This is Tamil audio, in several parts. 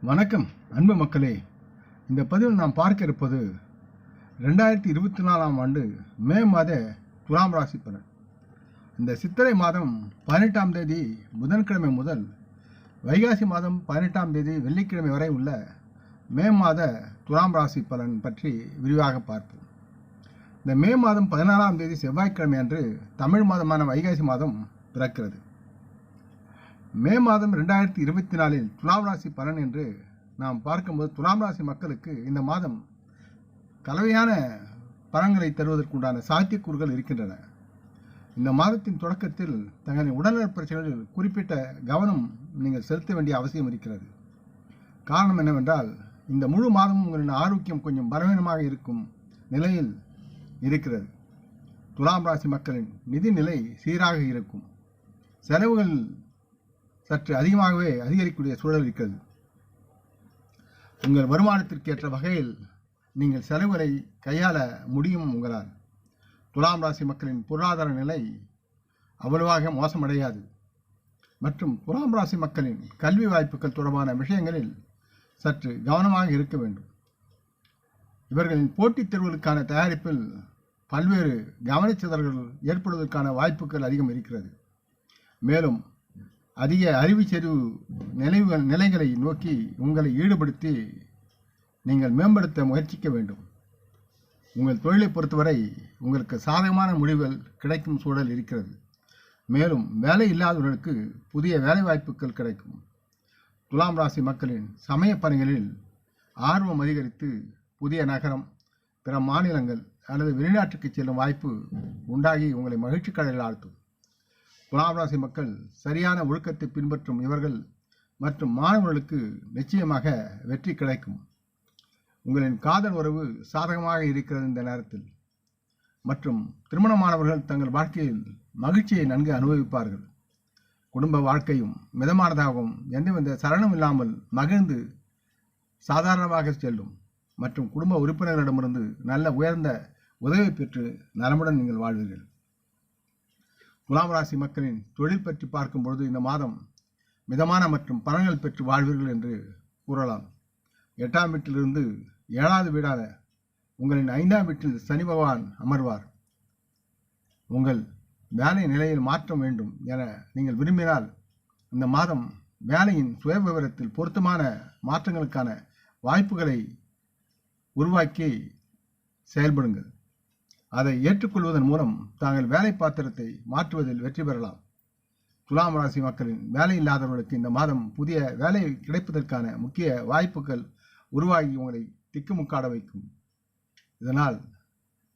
வணக்கம் அன்பு மக்களே. இந்த பதிவில் நாம் பார்க்க இருப்பது 2024ஆம் ஆண்டு மே மாத துலாம் ராசி பலன். இந்த சித்திரை மாதம் 18ஆம் தேதி புதன்கிழமை முதல் வைகாசி மாதம் 18ஆம் தேதி வெள்ளிக்கிழமை வரை உள்ள மே மாத துலாம் ராசி பலன் பற்றி விரிவாக பார்ப்போம். இந்த மே மாதம் 16ஆம் தேதி செவ்வாய்க்கிழமை அன்று தமிழ் மாதமான வைகாசி மாதம் பிறக்கிறது. மே மாதம் 2024இல் துலாம் ராசி பலன் என்று நாம் பார்க்கும்போது துலாம் ராசி மக்களுக்கு இந்த மாதம் கலவையான பலன்களை தருவதற்குண்டான சாத்தியக்கூறுகள் இருக்கின்றன. இந்த மாதத்தின் தொடக்கத்தில் தங்களின் உடல்நல பிரச்சனைகளில் குறிப்பிட்ட கவனம் நீங்கள் செலுத்த வேண்டிய அவசியம் இருக்கிறது. காரணம் என்னவென்றால், இந்த முழு மாதமும் உங்களின் ஆரோக்கியம் கொஞ்சம் பலவீனமாக இருக்கும் நிலையில் இருக்கிறது. துலாம் ராசி மக்களின் நிதி நிலை சீராக இருக்கும். செலவுகள் சற்று அதிகமாகவே அதிகரிக்கக்கூடிய சூழல் இருக்கிறது. உங்கள் வருமானத்திற்கேற்ற வகையில் நீங்கள் செலவுகளை கையாள முடியும் உங்களால். துலாம் ராசி மக்களின் பொருளாதார நிலை அவ்வளவாக மோசமடையாது. மற்றும் துலாம் ராசி மக்களின் கல்வி வாய்ப்புகள் தொடர்பான விஷயங்களில் சற்று கவனமாக இருக்க வேண்டும். இவர்களின் போட்டித் தேர்வுகளுக்கான தயாரிப்பில் பல்வேறு கவனச்சிதறல்கள் ஏற்படுவதற்கான வாய்ப்புகள் அதிகம் இருக்கிறது. மேலும் அதிக அறிவுச்செறிவு நிலைகளை நோக்கி உங்களை ஈடுபடுத்தி நீங்கள் மேம்படுத்த முயற்சிக்க வேண்டும். உங்கள் தொழிலை பொறுத்தவரை உங்களுக்கு சாதகமான முடிவுகள் கிடைக்கும் சூழல் இருக்கிறது. மேலும் வேலை இல்லாதவர்களுக்கு புதிய வேலை வாய்ப்புகள் கிடைக்கும். துலாம் ராசி மக்களின் சமய பணிகளில் ஆர்வம் அதிகரித்து புதிய நகரம், பிற மாநிலங்கள் அல்லது வெளிநாட்டுக்கு செல்லும் வாய்ப்பு உண்டாகி உங்களை மகிழ்ச்சி கடலில் ஆழ்த்தும். துலாம் ராசி மக்கள் சரியான ஒழுக்கத்தை பின்பற்றும் இவர்கள் மற்றும் மாணவர்களுக்கு நிச்சயமாக வெற்றி கிடைக்கும். உங்களின் காதல் உறவு சாதகமாக இருக்கிறது இந்த நேரத்தில். மற்றும் திருமணமானவர்கள் தங்கள் வாழ்க்கையில் மகிழ்ச்சியை நன்கு அனுபவிப்பார்கள். குடும்ப வாழ்க்கையும் மிதமானதாகவும் எந்தவித சலனம் இல்லாமல் மகிழ்ந்து சாதாரணமாக செல்லும். மற்றும் குடும்ப உறுப்பினர்களிடமிருந்து நல்ல உயர்ந்த உதவி பெற்று நலமுடன் நீங்கள் வாழ்வீர்கள். துலாம் ராசி மக்களின் தொழில் பற்றி பார்க்கும்பொழுது இந்த மாதம் மிதமான மற்றும் பலன்கள் பெற்று வாழ்வீர்கள் என்று கூறலாம். 8ஆம் வீட்டிலிருந்து 7வது வீடான உங்களின் 5ஆம் வீட்டில் சனி பகவான் அமர்வார். உங்கள் வேலை நிலையில் மாற்றம் வேண்டும் என நீங்கள் விரும்பினால் இந்த மாதம் வேலையின் சுய விவரத்தில் பொருத்தமான மாற்றங்களுக்கான வாய்ப்புகளை உருவாக்கி செயல்படுங்கள். அதை ஏற்றுக்கொள்வதன் மூலம் தாங்கள் வேலை பாத்திரத்தை மாற்றுவதில் வெற்றி பெறலாம். துலாம் ராசி மக்களின் வேலை இல்லாதவர்களுக்கு இந்த மாதம் புதிய வேலை கிடைப்பதற்கான முக்கிய வாய்ப்புகள் உருவாகி உங்களை திக்குமுக்காட வைக்கும். இதனால்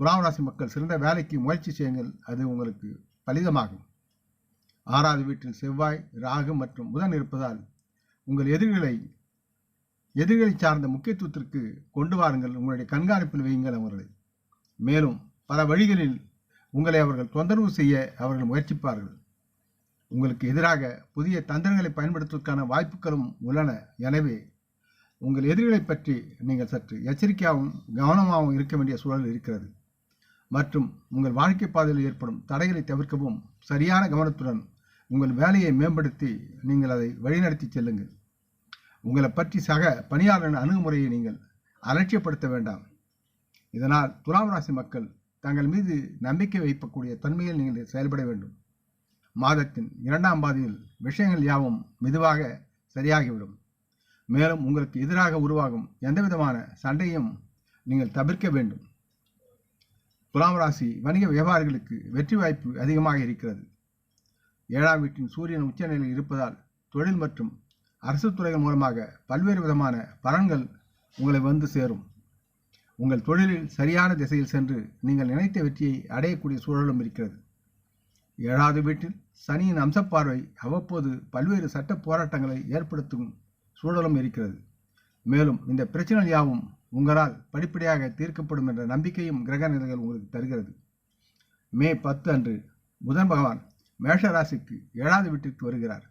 துலாம் ராசி மக்கள் சிறந்த வேலைக்கு முயற்சி செய்யுங்கள், அது உங்களுக்கு பலிதமாகும். 6வது வீட்டில் செவ்வாய், ராகு மற்றும் புதன் இருப்பதால் உங்கள் எதிரிகளை சார்ந்த முக்கியத்துவத்திற்கு கொண்டு வாருங்கள். உங்களுடைய கண்காணிப்பில் வையுங்கள் அவர்களை. மேலும் பல வழிகளில் உங்களை அவர்கள் தொந்தரவு செய்ய அவர்கள் முயற்சிப்பார்கள். உங்களுக்கு எதிராக புதிய தந்திரங்களை பயன்படுத்துவதற்கான வாய்ப்புகளும் உள்ளன. எனவே உங்கள் எதிரிகளை பற்றி நீங்கள் சற்று எச்சரிக்கையாகவும் கவனமாகவும் இருக்க வேண்டிய சூழல் இருக்கிறது. மற்றும் உங்கள் வாழ்க்கை பாதையில் ஏற்படும் தடைகளை தவிர்க்கவும் சரியான கவனத்துடன் உங்கள் வேலையை மேம்படுத்தி நீங்கள் அதை வழிநடத்தி செல்லுங்கள். உங்களை பற்றி சக பணியாளரின் அணுகுமுறையை நீங்கள் அலட்சியப்படுத்த வேண்டாம். இதனால் துலாம் ராசி மக்கள் தங்கள் மீது நம்பிக்கை வைக்கக்கூடிய தன்மையில் நீங்கள் செயல்பட வேண்டும். மாதத்தின் 2ஆம் பாதியில் விஷயங்கள் யாவும் மெதுவாக சரியாகிவிடும். மேலும் உங்களுக்கு எதிராக உருவாகும் எந்தவிதமான சண்டையும் நீங்கள் தவிர்க்க வேண்டும். துலாம் ராசி வணிக வியாபாரிகளுக்கு வெற்றி வாய்ப்பு அதிகமாக இருக்கிறது. 7ஆம் வீட்டின் சூரியன் உச்சநிலையில் இருப்பதால் தொழில் மற்றும் அரசு துறைகள் மூலமாக பல்வேறு விதமான பலன்கள் உங்களை வந்து சேரும். உங்கள் தொழிலில் சரியான திசையில் சென்று நீங்கள் நினைத்த வெற்றியை அடையக்கூடிய சூழலும் இருக்கிறது. 7வது வீட்டில் சனியின் அம்சப்பார்வை அவ்வப்போது பல்வேறு சட்ட போராட்டங்களை ஏற்படுத்தும் சூழலும் இருக்கிறது. மேலும் இந்த பிரச்சனைகள் யாவும் உங்களால் படிப்படியாக தீர்க்கப்படும் என்ற நம்பிக்கையும் கிரக நிலைகள் உங்களுக்கு தருகிறது. மே 10 அன்று புதன் பகவான் மேஷ ராசிக்கு 7வது வீட்டிற்கு வருகிறார்.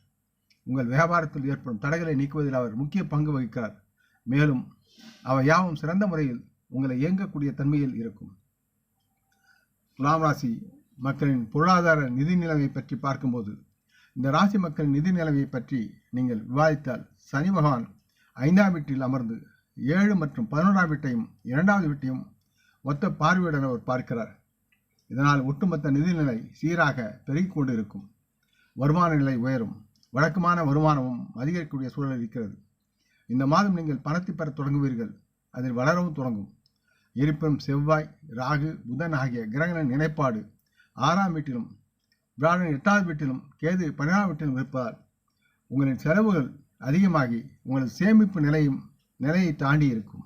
உங்கள் வியாபாரத்தில் ஏற்படும் தடைகளை நீக்குவதில் அவர் முக்கிய பங்கு வகிக்கிறார். மேலும் அவை யாவும் சிறந்த முறையில் உங்களை இயங்கக்கூடிய தன்மையில் இருக்கும். துலாம் ராசி மக்களின் பொருளாதார நிதி நிலைமை பற்றி பார்க்கும்போது இந்த ராசி மக்களின் நிதி நிலைமையை பற்றி நீங்கள் விவாதித்தால் சனி பகவான் 5ஆம் வீட்டில் அமர்ந்து 7 மற்றும் 11ஆம் வீட்டையும் 2வது வீட்டையும் மொத்த பார்வையுடன் அவர் பார்க்கிறார். இதனால் ஒட்டுமொத்த நிதிநிலை சீராக பெருகிக் கொண்டு இருக்கும். வருமான நிலை உயரும். வழக்கமான வருமானமும் அதிகரிக்கக்கூடிய சூழல் இருக்கிறது. இந்த மாதம் நீங்கள் பணத்தை பெற தொடங்குவீர்கள். அதில் வளரவும் தொடங்கும். இருப்பினும் செவ்வாய், ராகு, புதன் ஆகிய கிரகங்களின் நிலைப்பாடு 6ஆம் வீட்டிலும் வியாழன் 8வது வீட்டிலும் கேது 12ஆம் வீட்டிலும் இருப்பதால் உங்களின் செலவுகள் அதிகமாகி உங்களது சேமிப்பு நிலையை தாண்டி இருக்கும்.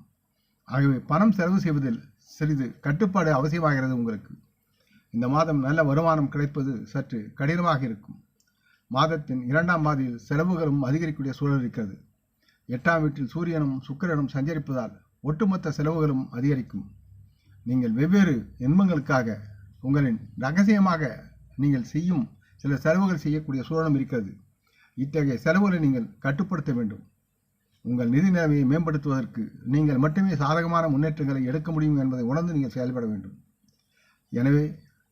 ஆகவே பணம் செலவு செய்வதில் சிறிது கட்டுப்பாடு அவசியமாகிறது உங்களுக்கு. இந்த மாதம் நல்ல வருமானம் கிடைப்பது சற்று கடினமாக இருக்கும். மாதத்தின் 2ஆம் பாதியில் செலவுகளும் அதிகரிக்கக்கூடிய சூழல் இருக்கிறது. 8ஆம் வீட்டில் சூரியனும் சுக்கிரனும் சஞ்சரிப்பதால் ஒட்டுமொத்த செலவுகளும் அதிகரிக்கும். நீங்கள் வெவ்வேறு இன்பங்களுக்காக உங்களின் ரகசியமாக நீங்கள் செய்யும் சில செலவுகள் செய்யக்கூடிய சூழலும் இருக்கிறது. இத்தகைய செலவுகளை நீங்கள் கட்டுப்படுத்த வேண்டும். உங்கள் நிதி நிலைமையை மேம்படுத்துவதற்கு நீங்கள் மட்டுமே சாதகமான முன்னேற்றங்களை எடுக்க முடியும் என்பதை உணர்ந்து நீங்கள் செயல்பட வேண்டும். எனவே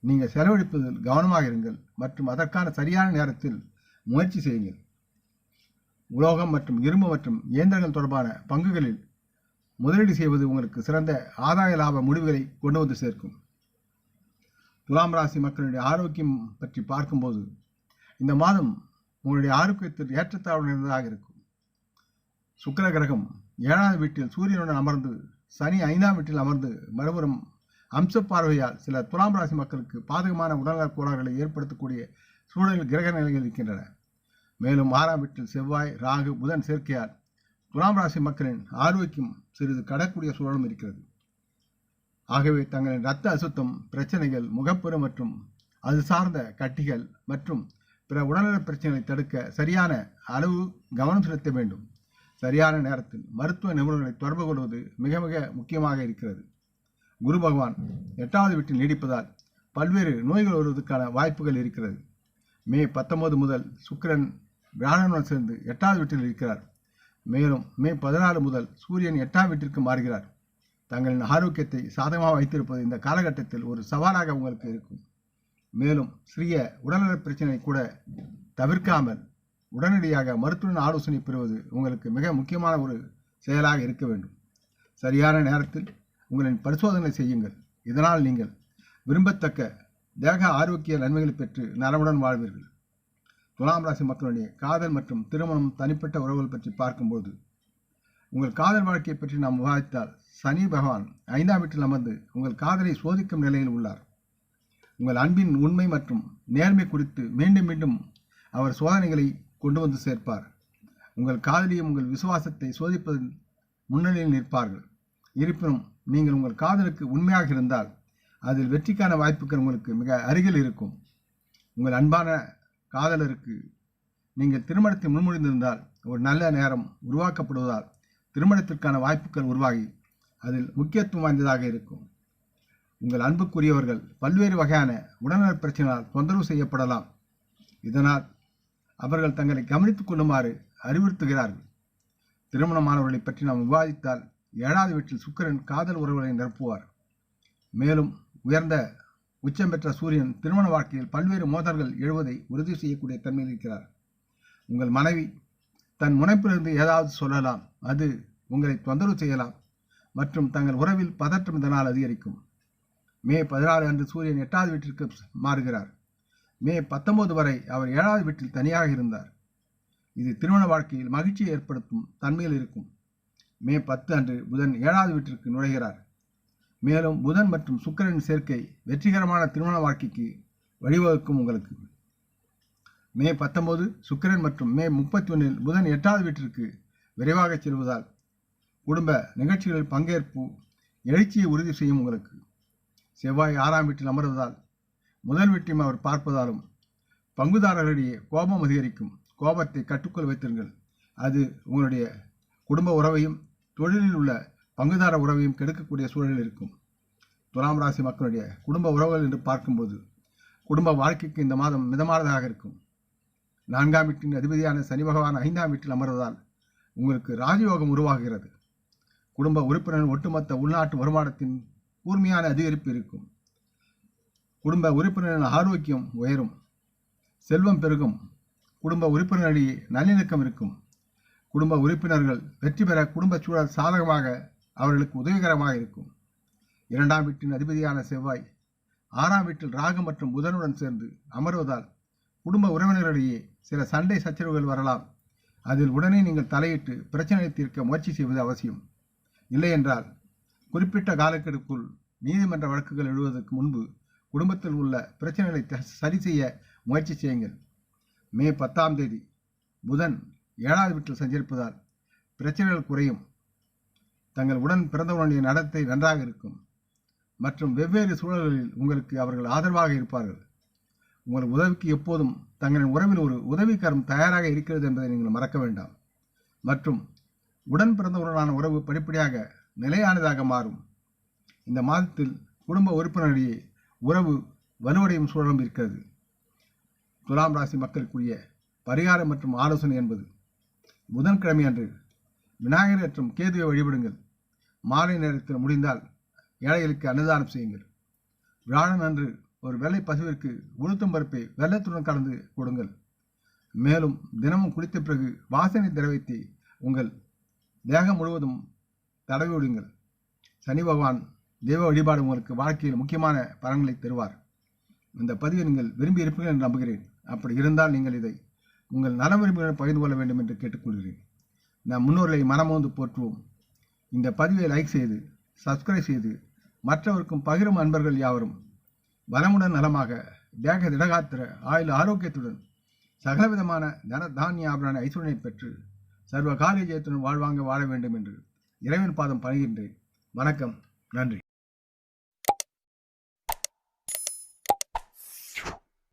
நீங்கள் செலவழிப்பதில் கவனமாக இருங்கள் மற்றும் அதற்கான சரியான நேரத்தில் முயற்சி செய்யுங்கள். உலோகம் மற்றும் இரும்பு மற்றும் இயந்திரங்கள் தொடர்பான பங்குகளில் முதலீடு செய்வது உங்களுக்கு சிறந்த ஆதாய லாப முடிவுகளை கொண்டு வந்து சேர்க்கும். துலாம் ராசி மக்களுடைய ஆரோக்கியம் பற்றி பார்க்கும்போது இந்த மாதம் உங்களுடைய ஆரோக்கியத்தில் ஏற்றத்தாழ்வு நிறைந்ததாக இருக்கும். சுக்கிர கிரகம் 7வது வீட்டில் சூரியனுடன் அமர்ந்து சனி 5ஆம் வீட்டில் அமர்ந்து மறுபுறம் அம்ச பார்வையால் சில துலாம் ராசி மக்களுக்கு பாதகமான உடல்நலக் கோளாறுகளை ஏற்படுத்தக்கூடிய சூழலில் கிரக நிலைகள் இருக்கின்றன. மேலும் 6ஆம் வீட்டில் செவ்வாய், ராகு, புதன் சேர்க்கையால் துலாம் ராசி மக்களின் ஆரோக்கியம் சிறிது கடக்கூடிய சூழலும் இருக்கிறது. ஆகவே தங்களின் இரத்த அசுத்தம் பிரச்சனைகள், முகப்பரு மற்றும் அது சார்ந்த கட்டிகள் மற்றும் பிற உடல்நல பிரச்சனைகளை தடுக்க சரியான அளவு கவனம் செலுத்த வேண்டும். சரியான நேரத்தில் மருத்துவ நிபுணர்களை தொடர்பு கொள்வது மிக மிக முக்கியமாக இருக்கிறது. குரு பகவான் 8வது வீட்டில் நீடிப்பதால் பல்வேறு நோய்கள் வருவதற்கான வாய்ப்புகள் இருக்கிறது. மே 19 முதல் சுக்கிரன் வியாழனுடன் சேர்ந்து 8வது வீட்டில் இருக்கிறார். மேலும் மே 14 முதல் சூரியன் 8ஆம் வீட்டிற்கு மாறுகிறார். தங்களின் ஆரோக்கியத்தை சாதகமாக வைத்திருப்பது இந்த காலகட்டத்தில் ஒரு சவாலாக உங்களுக்கு இருக்கும். மேலும் சிறிய உடல்நல பிரச்சனை கூட தவிர்க்காமல் உடனடியாக மருத்துவ ஆலோசனை பெறுவது உங்களுக்கு மிக முக்கியமான ஒரு செயலாக இருக்க வேண்டும். சரியான நேரத்தில் உங்களின் பரிசோதனை செய்யுங்கள். இதனால் நீங்கள் விரும்பத்தக்க தேக ஆரோக்கிய நன்மைகளை பெற்று நலமுடன் வாழ்வீர்கள். துலாம் ராசி மக்களுடைய காதல் மற்றும் திருமணம், தனிப்பட்ட உறவுகள் பற்றி பார்க்கும்போது உங்கள் காதல் வாழ்க்கையை பற்றி நாம் விவாதித்தால் சனி பகவான் 5ஆம் வீட்டில் அமர்ந்து உங்கள் காதலை சோதிக்கும் நிலையில் உள்ளார். உங்கள் அன்பின் உண்மை மற்றும் நேர்மை குறித்து மீண்டும் மீண்டும் அவர் சோதனைகளை கொண்டு வந்து சேர்ப்பார். உங்கள் காதலியும் உங்கள் விசுவாசத்தை சோதிப்பதில் முன்னணியில் நிற்பார்கள். இருப்பினும் நீங்கள் உங்கள் காதலுக்கு உண்மையாக இருந்தால் அதில் வெற்றிக்கான வாய்ப்புகள் உங்களுக்கு மிக அருகில் இருக்கும். உங்கள் அன்பான காதலருக்கு நீங்கள் திருமணத்தை முன்மொழிந்திருந்தால் ஒரு நல்ல நேரம் உருவாக்கப்படுவதால் திருமணத்திற்கான வாய்ப்புகள் உருவாகி அதில் முக்கியத்துவம் வாய்ந்ததாக இருக்கும். உங்கள் அன்புக்குரியவர்கள் பல்வேறு வகையான உடல்நல பிரச்சனையால் தொந்தரவு செய்யப்படலாம். இதனால் அவர்கள் தங்களை கவனித்துக் கொள்ளுமாறு அறிவுறுத்துகிறார்கள். திருமணமானவர்களை பற்றி நாம் விவாதித்தால் 7வது வீட்டில் சுக்கிரன் காதல் உறவுகளை நிரப்புவார். மேலும் உயர்ந்த உச்சம் பெற்ற சூரியன் திருமண வாழ்க்கையில் பல்வேறு மோதல்கள் எழுவதை உறுதி செய்யக்கூடிய தன்மையில் இருக்கிறார். உங்கள் மனைவி தன் முனைப்பிலிருந்து ஏதாவது சொல்லலாம், அது உங்களை தொந்தரவு செய்யலாம் மற்றும் தங்கள் உறவில் பதற்றம் இதனால் அதிகரிக்கும். மே 16 அன்று சூரியன் 8வது வீட்டிற்கு மாறுகிறார். மே 19 வரை அவர் 7வது வீட்டில் தனியாக இருந்தார். இது திருமண வாழ்க்கையில் மகிழ்ச்சியை ஏற்படுத்தும் தன்மையில் இருக்கும். மே 10 அன்று புதன் 7வது வீட்டிற்கு நுழைகிறார். மேலும் புதன் மற்றும் சுக்கிரனின் சேர்க்கை வெற்றிகரமான திருமண வாழ்க்கைக்கு வழிவகுக்கும். உங்களுக்கு மே 19 சுக்கிரன் மற்றும் மே 31 புதன் 8வது வீட்டிற்கு விரைவாக செல்வதால் குடும்ப நிகழ்ச்சிகளில் பங்கேற்பு எழுச்சியை உறுதி செய்யும். உங்களுக்கு செவ்வாய் 6ஆம் வீட்டில் அமர்வதால் முதல் வீட்டையும் அவர் பார்ப்பதாலும் பங்குதாரர்களிடையே கோபம் அதிகரிக்கும். கோபத்தை கட்டுக்குள் வைத்திருங்கள். அது உங்களுடைய குடும்ப உறவையும் தொழிலில் உள்ள பங்குதார உறவையும் கெடுக்கக்கூடிய சூழலில் இருக்கும். துலாம் ராசி மக்களுடைய குடும்ப உறவுகள் என்று பார்க்கும்போது குடும்ப வாழ்க்கைக்கு இந்த மாதம் மிதமானதாக இருக்கும். 4ஆம் வீட்டின் அதிபதியான சனி பகவான் 5ஆம் வீட்டில் அமர்வதால் உங்களுக்கு ராஜயோகம் உருவாகிறது. குடும்ப உறுப்பினரின் ஒட்டுமொத்த உள்நாட்டு வருமானத்தின் கூர்மையான அதிகரிப்பு இருக்கும். குடும்ப உறுப்பினரின் ஆரோக்கியம் உயரும். செல்வம் பெருகும். குடும்ப உறுப்பினரிடையே நல்லிணக்கம் இருக்கும். குடும்ப உறுப்பினர்கள் வெற்றி பெற குடும்ப சூழல் சாதகமாக அவர்களுக்கு உதவிகரமாக இருக்கும். 2ஆம் வீட்டின் அதிபதியான செவ்வாய் 6ஆம் வீட்டில் ராகு மற்றும் புதனுடன் சேர்ந்து அமர்வதால் குடும்ப உறவினர்களிடையே சில சண்டை சச்சரவுகள் வரலாம். அதில் உடனே நீங்கள் தலையிட்டு பிரச்சனையை தீர்க்க முயற்சி செய்வது அவசியம். இல்லையென்றால் குறிப்பிட்ட காலக்கெடுக்குள் நீதிமன்ற வழக்குகள் எழுவதற்கு முன்பு குடும்பத்தில் உள்ள பிரச்சனைகளை சரி செய்ய முயற்சி செய்யுங்கள். மே 10ஆம் தேதி புதன் 7வது வீட்டில் சஞ்சரிப்பதால் பிரச்சனைகள் குறையும். தங்கள் உடன் பிறந்தவனுடைய நடத்தை நன்றாக இருக்கும் மற்றும் வெவ்வேறு சூழல்களில் உங்களுக்கு அவர்கள் ஆதரவாக இருப்பார்கள். உங்கள் உதவிக்கு எப்போதும் தங்களின் உறவில் ஒரு உதவிக்கரம் தயாராக இருக்கிறது என்பதை நீங்கள் மறக்க வேண்டாம். மற்றும் உடன் பிறந்தவருடனான உறவு படிப்படியாக நிலையானதாக மாறும். இந்த மாதத்தில் குடும்ப உறுப்பினரிடையே உறவு வலுவடையும் சூழலும் இருக்கிறது. துலாம் ராசி மக்களுக்குரிய பரிகாரம் மற்றும் ஆலோசனை என்பது புதன்கிழமை அன்று விநாயகர் மற்றும் கேதுவை வழிபடுங்கள். மாலை நேரத்தில் முடிந்தால் ஏழைகளுக்கு அன்னதானம் செய்யுங்கள். வியாழன் அன்று ஒரு வெள்ளை பசுவிற்கு உளுத்தம் பருப்பை வெள்ளத்துடன் கலந்து கொடுங்கள். மேலும் தினமும் குளித்த பிறகு வாசனை திரவியத்தை உங்கள் தேகம் முழுவதும் தடவி விடுங்கள். சனி பகவான் தெய்வ வழிபாடு உங்களுக்கு வாழ்க்கையில் முக்கியமான பலன்களை தருவார். இந்த பதிவை நீங்கள் விரும்பி இருப்பீர்கள் என்று நம்புகிறேன். அப்படி இருந்தால் நீங்கள் இதை உங்கள் நல விரும்பிகளுடன் பகிர்ந்து கொள்ள வேண்டும் என்று கேட்டுக்கொள்கிறேன். நம் முன்னோர்களை மனமோந்து போற்றுவோம். இந்த பதிவை லைக் செய்து சப்ஸ்கிரைப் செய்து மற்றவருக்கும் பகிரும் அன்பர்கள் யாவரும் வளமுடன் நலமாக தேக திடகாத்திர ஆயுள் ஆரோக்கியத்துடன் சகலவிதமான தன தானிய ஆபரண ஐஸ்வர்யனை பெற்று சர்வ காரிய ஜெயத்துடன் வாழ்வாங்க வாழ வேண்டும் என்று இறைவன் பாதம் பணிகின்றேன். வணக்கம். நன்றி.